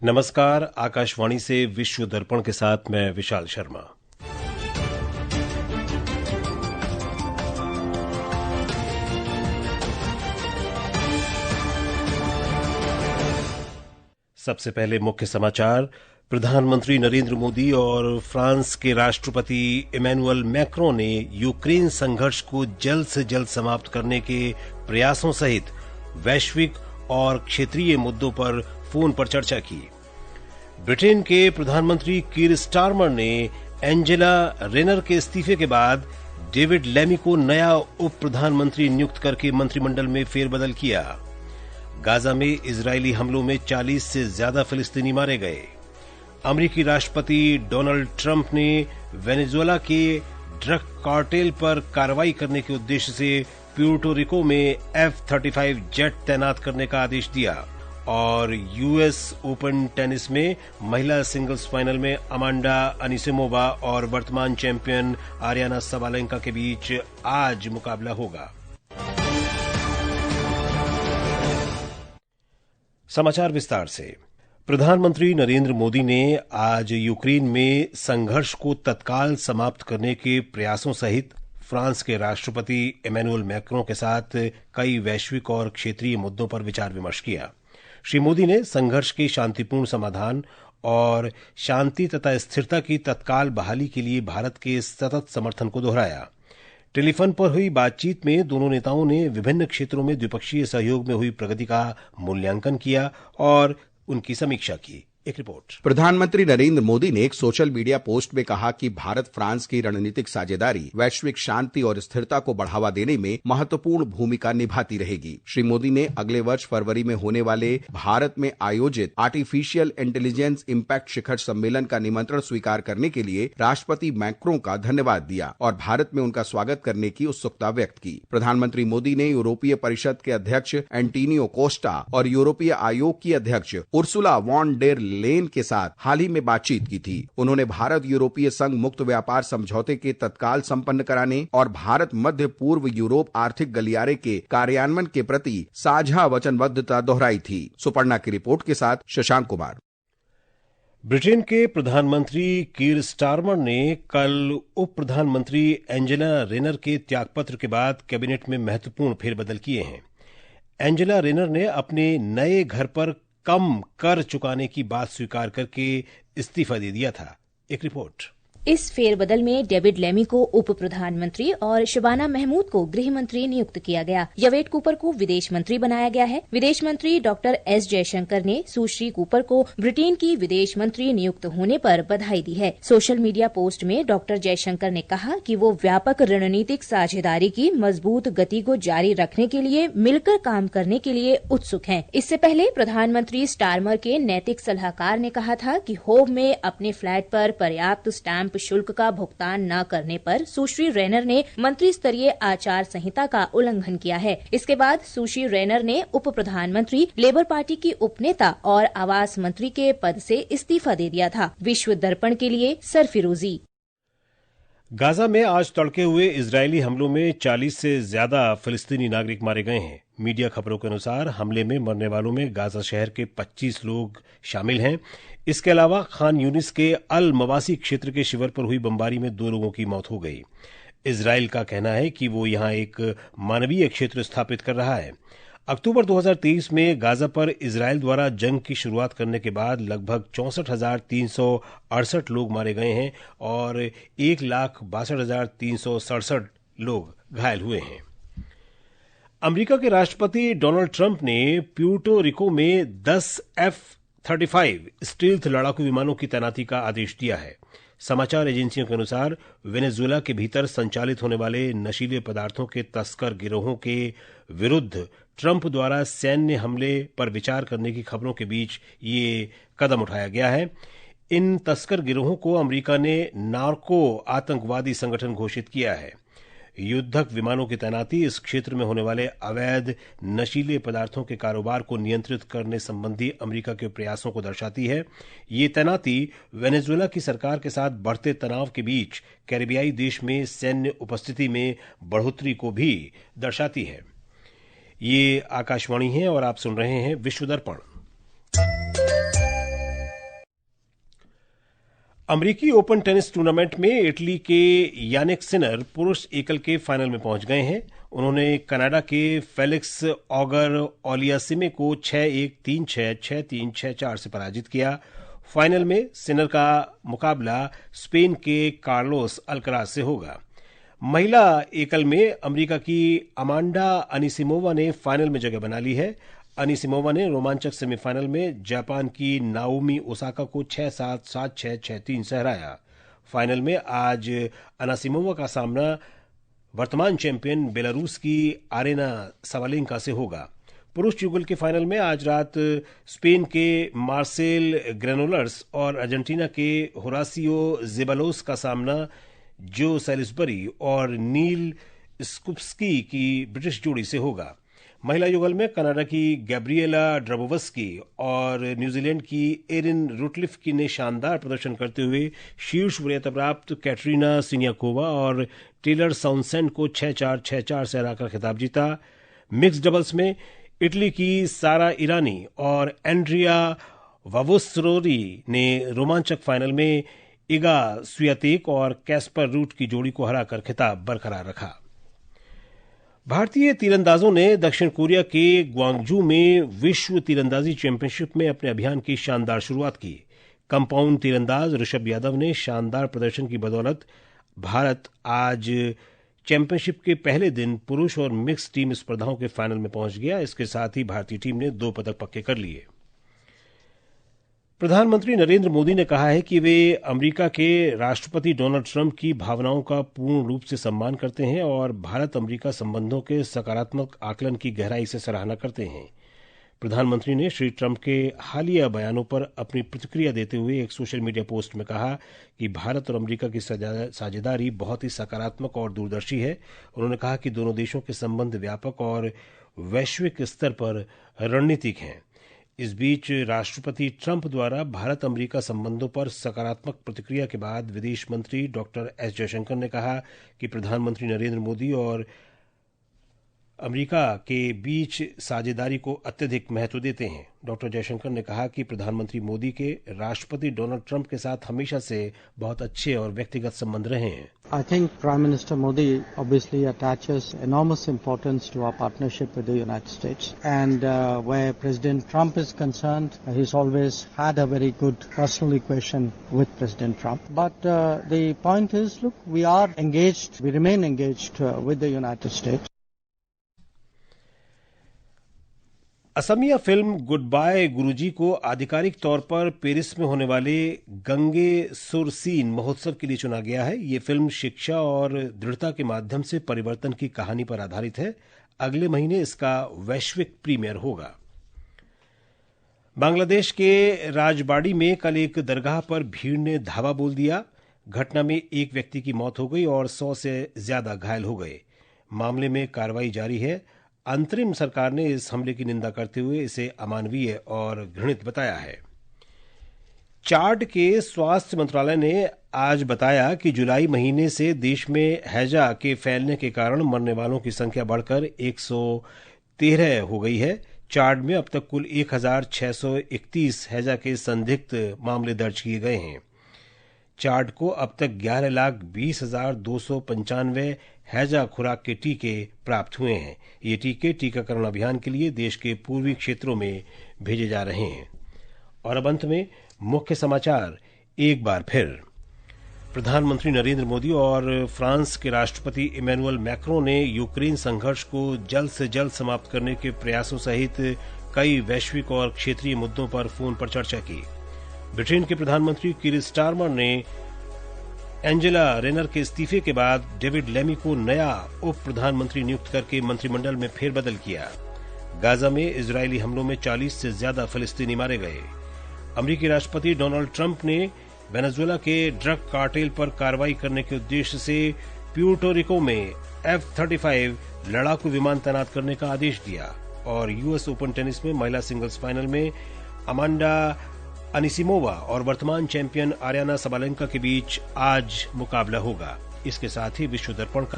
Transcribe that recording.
नमस्कार। आकाशवाणी से विश्व दर्पण के साथ मैं विशाल शर्मा। सबसे पहले मुख्य समाचार। प्रधानमंत्री नरेंद्र मोदी और फ्रांस के राष्ट्रपति इमैनुअल मैक्रों ने यूक्रेन संघर्ष को जल्द से जल्द समाप्त करने के प्रयासों सहित वैश्विक और क्षेत्रीय मुद्दों पर फोन पर चर्चा की। ब्रिटेन के प्रधानमंत्री कीर स्टारमर ने एंजेला रेनर के इस्तीफे के बाद डेविड लेमी को नया उप प्रधानमंत्री नियुक्त करके मंत्रिमंडल में फेरबदल किया। गाजा में इजरायली हमलों में 40 से ज्यादा फिलिस्तीनी मारे गए। अमेरिकी राष्ट्रपति डोनाल्ड ट्रंप ने वेनेजुएला के ड्रग कार्टेल पर कार्रवाई करने के उद्देश्य से प्यूर्टो रिको में F-35 जेट तैनात करने का आदेश दिया। और यूएस ओपन टेनिस में महिला सिंगल्स फाइनल में अमांडा अनिसिमोवा और वर्तमान चैंपियन आर्याना सबालेंका के बीच आज मुकाबला होगा। समाचार विस्तार से। प्रधानमंत्री नरेंद्र मोदी ने आज यूक्रेन में संघर्ष को तत्काल समाप्त करने के प्रयासों सहित फ्रांस के राष्ट्रपति इमैनुअल मैक्रों के साथ कई वैश्विक और क्षेत्रीय मुद्दों पर विचार विमर्श किया। श्री मोदी ने संघर्ष के शांतिपूर्ण समाधान और शांति तथा स्थिरता की तत्काल बहाली के लिए भारत के सतत समर्थन को दोहराया। टेलीफोन पर हुई बातचीत में दोनों नेताओं ने विभिन्न क्षेत्रों में द्विपक्षीय सहयोग में हुई प्रगति का मूल्यांकन किया और उनकी समीक्षा की। एक रिपोर्ट। प्रधानमंत्री नरेंद्र मोदी ने एक सोशल मीडिया पोस्ट में कहा कि भारत फ्रांस की रणनीतिक साझेदारी वैश्विक शांति और स्थिरता को बढ़ावा देने में महत्वपूर्ण भूमिका निभाती रहेगी। श्री मोदी ने अगले वर्ष फरवरी में होने वाले भारत में आयोजित आर्टिफिशियल इंटेलिजेंस इम्पैक्ट शिखर सम्मेलन का निमंत्रण स्वीकार करने के लिए राष्ट्रपति मैक्रों का धन्यवाद दिया और भारत में उनका स्वागत करने की उत्सुकता व्यक्त की। प्रधानमंत्री मोदी ने यूरोपीय परिषद के अध्यक्ष एंटोनियो कोस्टा और यूरोपीय आयोग की अध्यक्ष उर्सुला वॉन डेर लेन के साथ हाल ही में बातचीत की थी। उन्होंने भारत यूरोपीय संघ मुक्त व्यापार समझौते के तत्काल संपन्न कराने और भारत मध्य पूर्व यूरोप आर्थिक गलियारे के कार्यान्वयन के प्रति साझा वचनबद्धता दोहराई थी। सुपर्णा की रिपोर्ट के साथ शशांक कुमार। ब्रिटेन के प्रधानमंत्री कीर स्टारमर ने कल उप प्रधानमंत्री एंजेला रेनर के त्यागपत्र के बाद कैबिनेट में महत्वपूर्ण फेरबदल किए हैं। एंजेला रेनर ने अपने नए घर पर कम कर चुकाने की बात स्वीकार करके इस्तीफा दे दिया था। एक रिपोर्ट। इस फेरबदल में डेविड लेमी को उप प्रधानमंत्री और शबाना महमूद को गृह मंत्री नियुक्त किया गया। यवेट कूपर को विदेश मंत्री बनाया गया है। विदेश मंत्री डॉक्टर एस जयशंकर ने सुश्री कूपर को ब्रिटेन की विदेश मंत्री नियुक्त होने पर बधाई दी है। सोशल मीडिया पोस्ट में डॉक्टर जयशंकर ने कहा कि वो व्यापक रणनीतिक साझेदारी की मजबूत गति को जारी रखने के लिए मिलकर काम करने के लिए उत्सुक हैं। इससे पहले प्रधानमंत्री स्टारमर के नैतिक सलाहकार ने कहा था कि होव में अपने फ्लैट पर पर्याप्त स्टैंप शुल्क का भुगतान न करने पर सुश्री रेनर ने मंत्री स्तरीय आचार संहिता का उल्लंघन किया है। इसके बाद सुश्री रेनर ने उप प्रधानमंत्री, लेबर पार्टी की उपनेता और आवास मंत्री के पद से इस्तीफा दे दिया था। विश्व दर्पण के लिए सरफिरोजी। गाजा में आज तड़के हुए इजरायली हमलों में 40 से ज्यादा फिलिस्तीनी नागरिक मारे गए हैं। मीडिया खबरों के अनुसार हमले में मरने वालों में गाजा शहर के 25 लोग शामिल हैं। इसके अलावा खान यूनिस के अल मवासी क्षेत्र के शिविर पर हुई बमबारी में 2 लोगों की मौत हो गई। इजराइल का कहना है कि वो यहां एक मानवीय क्षेत्र स्थापित कर रहा है। अक्टूबर 2023 में गाजा पर इजराइल द्वारा जंग की शुरुआत करने के बाद लगभग 64,368 लोग मारे गए हैं और 1,62,367 लोग घायल हुए हैं। अमेरिका के राष्ट्रपति डोनाल्ड ट्रंप ने प्यूर्टो रिको में 10 F-35 स्टील्थ लड़ाकू विमानों की तैनाती का आदेश दिया है। समाचार एजेंसियों के अनुसार वेनेजुएला के भीतर संचालित होने वाले नशीले पदार्थों के तस्कर गिरोहों के विरुद्ध ट्रंप द्वारा सैन्य हमले पर विचार करने की खबरों के बीच ये कदम उठाया गया है। इन तस्कर गिरोहों को अमेरिका ने नार्को आतंकवादी संगठन घोषित किया है। युद्धक विमानों की तैनाती इस क्षेत्र में होने वाले अवैध नशीले पदार्थों के कारोबार को नियंत्रित करने संबंधी अमेरिका के प्रयासों को दर्शाती है। ये तैनाती वेनेजुएला की सरकार के साथ बढ़ते तनाव के बीच कैरिबियाई देश में सैन्य उपस्थिति में बढ़ोतरी को भी दर्शाती है। ये आकाशवाणी है और आप सुन रहे हैं विश्व दर्पण। अमेरिकी ओपन टेनिस टूर्नामेंट में इटली के यानिक सिनर पुरुष एकल के फाइनल में पहुंच गए हैं। उन्होंने कनाडा के फेलिक्स ऑगर ओलियासिमे को 6-1, 3-6, 6-3, 6-4 से पराजित किया। फाइनल में सिनर का मुकाबला स्पेन के कार्लोस अल्कराज से होगा। महिला एकल में अमेरिका की अमांडा अनिसिमोवा ने फाइनल में जगह बना ली है। अनिसिमोवा ने रोमांचक सेमीफाइनल में जापान की नाओमी ओसाका को 6-7, 7-6, 6-3 से हराया। फाइनल में आज अनिसिमोवा का सामना वर्तमान चैंपियन बेलारूस की आरेना सवालेंका से होगा। पुरुष युगल के फाइनल में आज रात स्पेन के मार्सेल ग्रेनोलर्स और अर्जेंटीना के होरासियो जेबालोस का सामना जो सैलिसबरी और नील स्कुप्सकी की ब्रिटिश जोड़ी से होगा। महिला युगल में कनाडा की गैब्रिएला ड्रबोवस्की और न्यूजीलैंड की एरिन रुटलिफ ने शानदार प्रदर्शन करते हुए शीर्ष वरीयता प्राप्त कैटरीना सिनियाकोवा और टेलर साउंडसेंड को 6-4, 6-4 से हराकर खिताब जीता। मिक्स डबल्स में इटली की सारा ईरानी और एंड्रिया वावोस्रोरी ने रोमांचक फाइनल में इगा स्वियातेक और कैस्पर रूट की जोड़ी को हराकर खिताब बरकरार रखा। भारतीय तीरंदाजों ने दक्षिण कोरिया के ग्वांगजू में विश्व तीरंदाजी चैंपियनशिप में अपने अभियान की शानदार शुरुआत की। कंपाउंड तीरंदाज ऋषभ यादव ने शानदार प्रदर्शन की बदौलत भारत आज चैंपियनशिप के पहले दिन पुरुष और मिक्स टीम स्पर्धाओं के फाइनल में पहुंच गया। इसके साथ ही भारतीय टीम ने 2 पदक पक्के कर लिए। प्रधानमंत्री नरेंद्र मोदी ने कहा है कि वे अमेरिका के राष्ट्रपति डोनाल्ड ट्रंप की भावनाओं का पूर्ण रूप से सम्मान करते हैं और भारत अमेरिका संबंधों के सकारात्मक आकलन की गहराई से सराहना करते हैं। प्रधानमंत्री ने श्री ट्रंप के हालिया बयानों पर अपनी प्रतिक्रिया देते हुए एक सोशल मीडिया पोस्ट में कहा कि भारत और अमेरिका की साझेदारी बहुत ही सकारात्मक और दूरदर्शी है। उन्होंने कहा कि दोनों देशों के संबंध व्यापक और वैश्विक स्तर पर रणनीतिक हैं। इस बीच राष्ट्रपति ट्रंप द्वारा भारत अमेरिका संबंधों पर सकारात्मक प्रतिक्रिया के बाद विदेश मंत्री डॉक्टर एस जयशंकर ने कहा कि प्रधानमंत्री नरेंद्र मोदी और अमेरिका के बीच साझेदारी को अत्यधिक महत्व देते हैं। डॉक्टर जयशंकर ने कहा कि प्रधानमंत्री मोदी के राष्ट्रपति डोनाल्ड ट्रंप के साथ हमेशा से बहुत अच्छे और व्यक्तिगत संबंध रहे हैं। I think Prime Minister Modi obviously attaches enormous importance to our partnership with the United States, and where President Trump is concerned, he's always had a very good personal equation with President Trump. But the point is, look, we are engaged, we remain engaged with the United States. Asamiya film good bye Guruji को आधिकारिक तौर पर Paris में होने वाले गंगे सुरसीन महोत्सव के लिए चुना गया है। ये फिल्म शिक्षा और दृढ़ता के माध्यम से परिवर्तन की कहानी पर आधारित है। अगले महीने इसका वैश्विक प्रीमियर होगा। बांग्लादेश के राजबाड़ी में कल एक दरगाह पर भीड़ ने धावा बोल दिया। घटना में एक व्यक्ति की मौत हो गई और 100 से ज्यादा घायल हो गए। मामले में कार्रवाई जारी है। अंतरिम सरकार ने इस हमले की निंदा करते हुए इसे अमानवीय और घृणित बताया है। चाड के स्वास्थ्य मंत्रालय ने आज बताया कि जुलाई महीने से देश में हैजा के फैलने के कारण मरने वालों की संख्या बढ़कर 113 हो गई है। चाड में अब तक कुल 1631 हैजा के संदिग्ध मामले दर्ज किए गए हैं। चाड को अब तक 11,20,295 हैजा खुराक के टीके प्राप्त हुए हैं। ये टीके टीकाकरण अभियान के लिए देश के पूर्वी क्षेत्रों में भेजे जा रहे हैं। और अब अंत में मुख्य समाचार एक बार फिर। प्रधानमंत्री नरेंद्र मोदी और फ्रांस के राष्ट्रपति इमैनुअल मैक्रों ने यूक्रेन संघर्ष को जल्द से जल्द समाप्त करने के प्रयासों सहित कई वैश्विक और क्षेत्रीय मुद्दों पर फोन पर चर्चा की। ब्रिटेन के प्रधानमंत्री कीर स्टारमर ने एंजेला रेनर के इस्तीफे के बाद डेविड लेमी को नया उप प्रधानमंत्री नियुक्त करके मंत्रिमंडल में फेरबदल किया। गाजा में इजरायली हमलों में 40 से ज्यादा फिलिस्तीनी मारे गए। अमेरिकी राष्ट्रपति डोनाल्ड ट्रंप ने वेनेजुएला के ड्रग कार्टेल पर कार्रवाई करने के उद्देश्य से प्यूर्टो रिको में F-35 लड़ाकू विमान तैनात करने का आदेश दिया। और यूएस ओपन टेनिस में महिला सिंगल्स फाइनल में अमांडा अनिसिमोवा और वर्तमान चैंपियन आर्याना सबालेंका के बीच आज मुकाबला होगा। इसके साथ ही विश्व दर्पण का